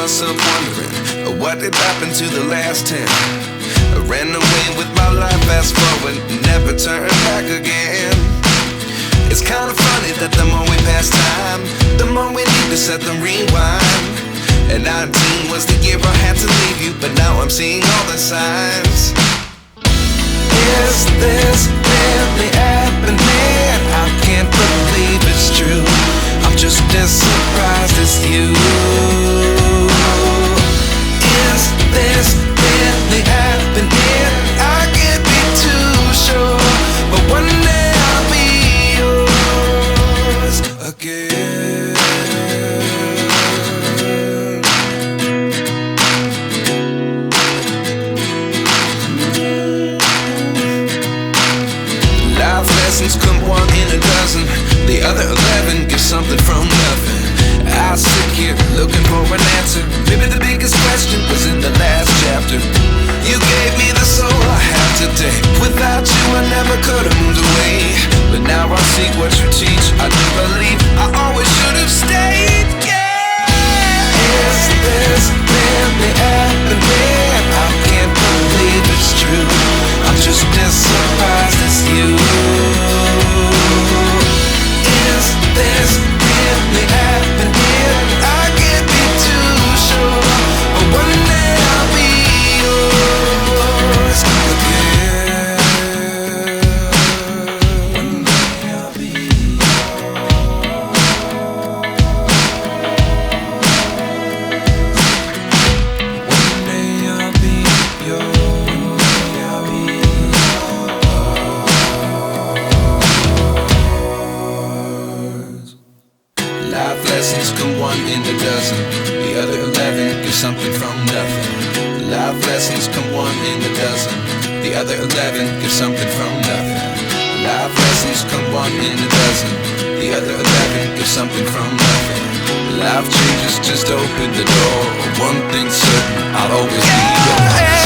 myself wondering, what did happen to the last 10? I ran away with my life, fast forward, never turn back again. It's kind of funny that the more we pass time, the more we need to set them rewind. And 19 was the year I had to leave you, but now I'm seeing all the signs. Is this really happening? I can't believe it's true. I'm just as surprised as you. Is this really happening? I can't be too sure, but one day I'll be yours again. Life lessons come one in a dozen, the other 11 give something from nothing. I sit here looking for an answer. Maybe the biggest question was in the last chapter. You gave me the soul I have today. Without you I never could have moved away. But now I see what you teach. I do believe I always should have stayed. Yeah. Is this really happening? I can't believe it's true. I'm just as surprised as you. Is this really happening? I can't be too sure, but one day I'll be yours again. One day I'll be yours. One day I'll be yours. One day I'll be yours. Life lessons come one in a dozen, the other 11 give something from nothing. Life lessons come one in a dozen, the other 11 give something from nothing. Life lessons come one in a dozen, the other 11 give something from nothing. Life changes just open the door. One thing's certain, I'll always be yours.